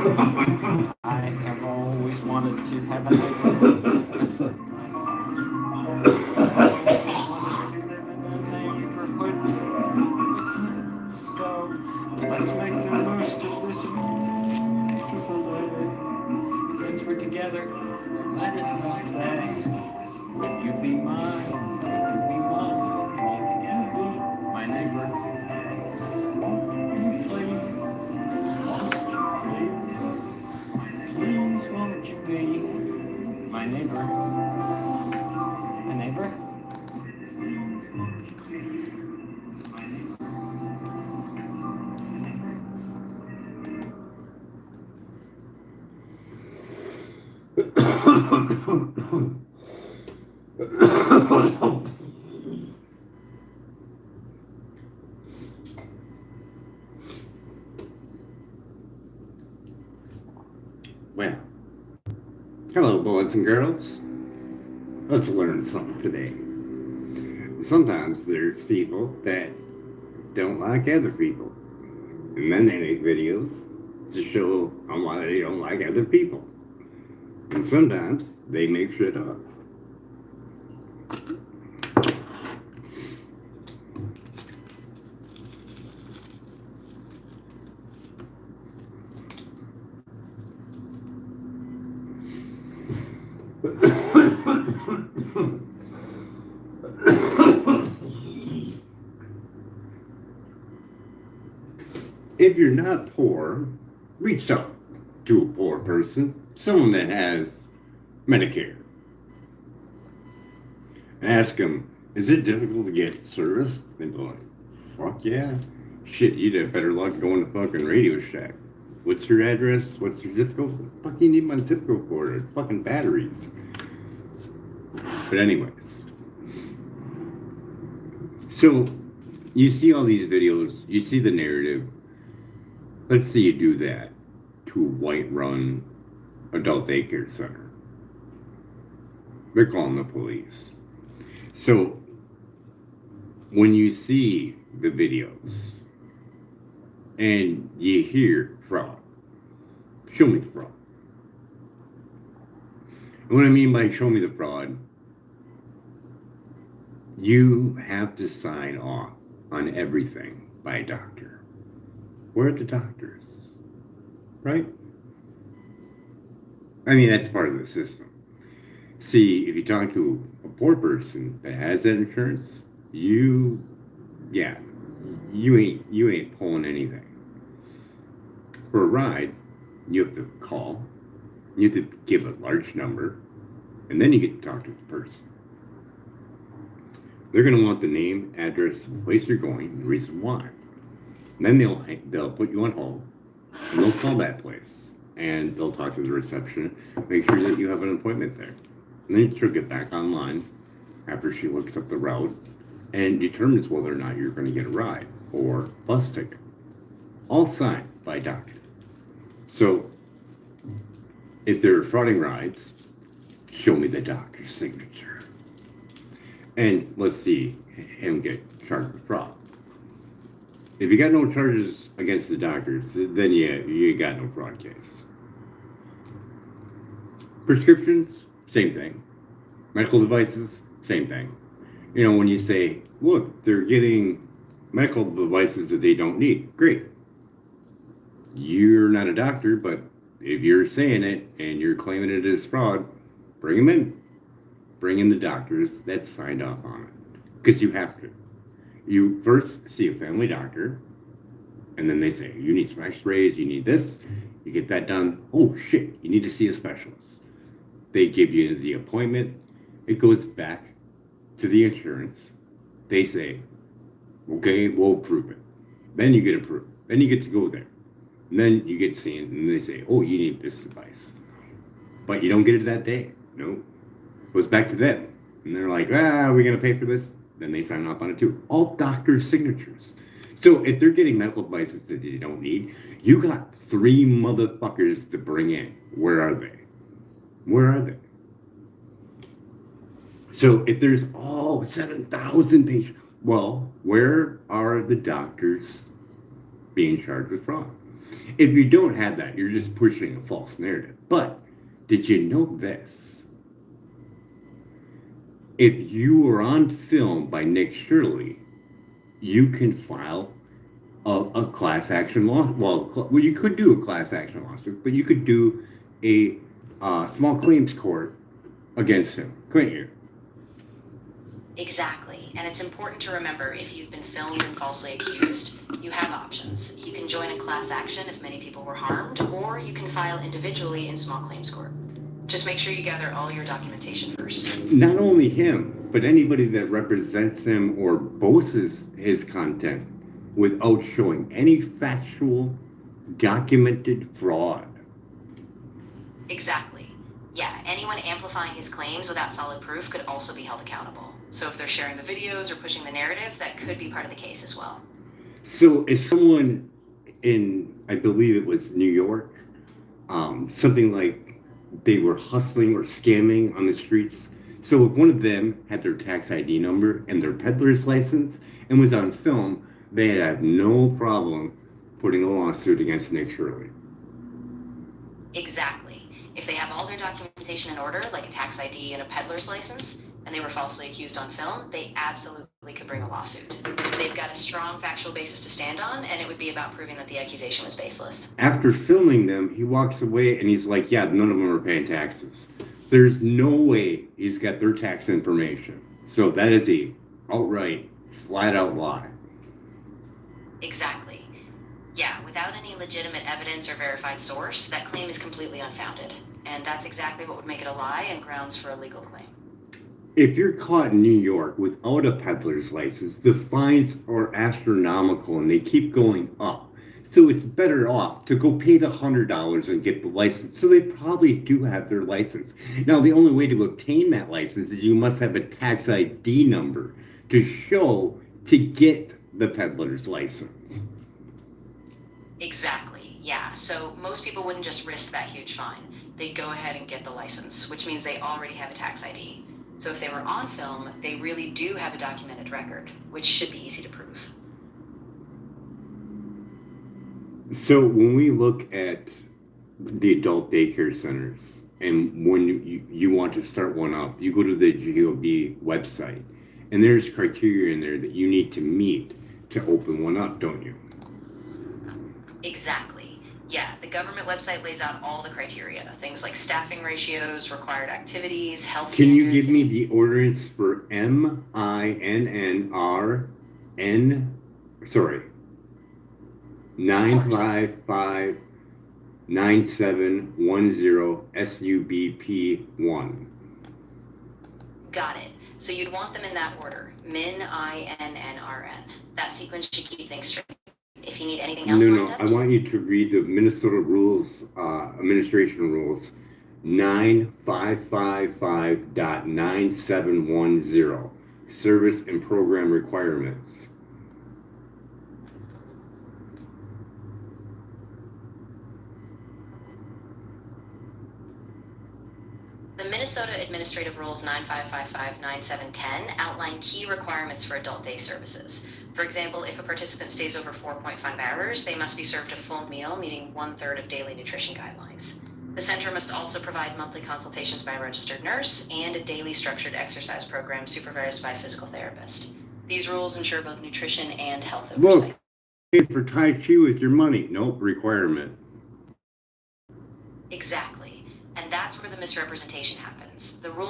I have always wanted to have a neighborhood. I always wanted to live in a neighborhood with you. So let's make the most of this beautiful day. Since we're together, might as well say, would you be mine? Would you be mine? Would you be my neighbor? Won't you please? Please won't you be my neighbor? My neighbor? Please won't you be my neighbor? Well, hello, boys and girls. Let's learn something today. Sometimes there's people that don't like other people, and then they make videos to show on why they don't like other people. And sometimes they make shit up. If you're not poor, reach out to a poor person, someone that has Medicare, and ask them, is it difficult to get service? They'd be like, fuck yeah. Shit, you'd have better luck going to fucking Radio Shack. What's your address? What's your zip code? Fuck, you need my zip code for it. Fucking batteries. But anyways, so you see all these videos, you see the narrative. Let's say you do that to a white-run adult daycare center. They're calling the police. So when you see the videos and you hear fraud, show me the fraud. And what I mean by show me the fraud, you have to sign off on everything by a doctor. Where are the doctors? Right? I mean, that's part of the system. See, if you talk to a poor person that has that insurance, you ain't pulling anything. For a ride, you have to call, you have to give a large number, and then you get to talk to the person. They're going to want the name, address, the place you're going, the reason why. And then they'll put you on hold, and they'll call that place, and they'll talk to the reception, make sure that you have an appointment there. And then she'll get back online after she looks up the route and determines whether or not you're going to get a ride or bus ticket. All signed by a doctor. So if they're frauding rides, show me the doctor's signature. And let's see him get charged with fraud. If you got no charges against the doctors, then you got no fraud case. Prescriptions, same thing. Medical devices, same thing. You know, when you say, look, they're getting medical devices that they don't need, great. You're not a doctor, but if you're saying it and you're claiming it as fraud, bring them in. Bring in the doctors that signed off on it. Because you have to. You first see a family doctor, and then they say, you need some x-rays, you need this. You get that done. Oh, shit, you need to see a specialist. They give you the appointment. It goes back to the insurance. They say, okay, we'll approve it. Then you get approved. Then you get to go there. And then you get seen, and they say, oh, you need this device. But you don't get it that day. No. It goes back to them. And they're like, are we going to pay for this? Then they sign off on it too. All doctors' signatures. So if they're getting medical devices that they don't need, you got 3 motherfuckers to bring in. Where are they? Where are they? So if there's all 7,000 patients, well, where are the doctors being charged with fraud? If you don't have that, you're just pushing a false narrative. But did you know this? If you were on film by Nick Shirley, you can file a class action lawsuit. Well, you could do a class action lawsuit, but you could do a small claims court against him, couldn't you? Exactly. And it's important to remember, if you've been filmed and falsely accused, you have options. You can join a class action if many people were harmed, or you can file individually in small claims court. Just make sure you gather all your documentation first. Not only him, but anybody that represents him or boasts his content without showing any factual, documented fraud. Exactly. Yeah, anyone amplifying his claims without solid proof could also be held accountable. So if they're sharing the videos or pushing the narrative, that could be part of the case as well. So if someone in, I believe it was New York, something like they were hustling or scamming on the streets. So if one of them had their tax ID number and their peddler's license and was on film, they'd have no problem putting a lawsuit against Nick Shirley. Exactly. If they have all their documentation in order, like a tax ID and a peddler's license, and they were falsely accused on film, they absolutely could bring a lawsuit. They've got a strong factual basis to stand on, and it would be about proving that the accusation was baseless. After filming them, he walks away and he's like, yeah, none of them are paying taxes. There's no way he's got their tax information. So that is a outright, flat out lie. Exactly. Yeah, without any legitimate evidence or verified source, that claim is completely unfounded. And that's exactly what would make it a lie and grounds for a legal claim. If you're caught in New York without a peddler's license, the fines are astronomical and they keep going up. So it's better off to go pay the $100 and get the license. So they probably do have their license. Now, the only way to obtain that license is you must have a tax ID number to show to get the peddler's license. Exactly, yeah. So most people wouldn't just risk that huge fine. They'd go ahead and get the license, which means they already have a tax ID. So if they were on film, they really do have a documented record, which should be easy to prove. So when we look at the adult daycare centers, and when you want to start one up, you go to the GOB website, and there's criteria in there that you need to meet to open one up, don't you? Exactly. Yeah, the government website lays out all the criteria, things like staffing ratios, required activities, health Can you standards. give me the ordinance for sorry, 9559710 SUBP1? Got it. So you'd want them in that order. MIN, INNRN. That sequence should keep things straight. If you need anything else lined up. I want you to read the Minnesota rules, administration rules, 9555.9710, service and program requirements. The Minnesota Administrative Rules 9555.9710 outline key requirements for adult day services. For example, if a participant stays over 4.5 hours, they must be served a full meal, meeting 1/3 of daily nutrition guidelines. The center must also provide monthly consultations by a registered nurse and a daily structured exercise program supervised by a physical therapist. These rules ensure both nutrition and health oversight. Look, pay for Tai Chi with your money. Nope, requirement. Exactly. And that's where the misrepresentation happens. The rule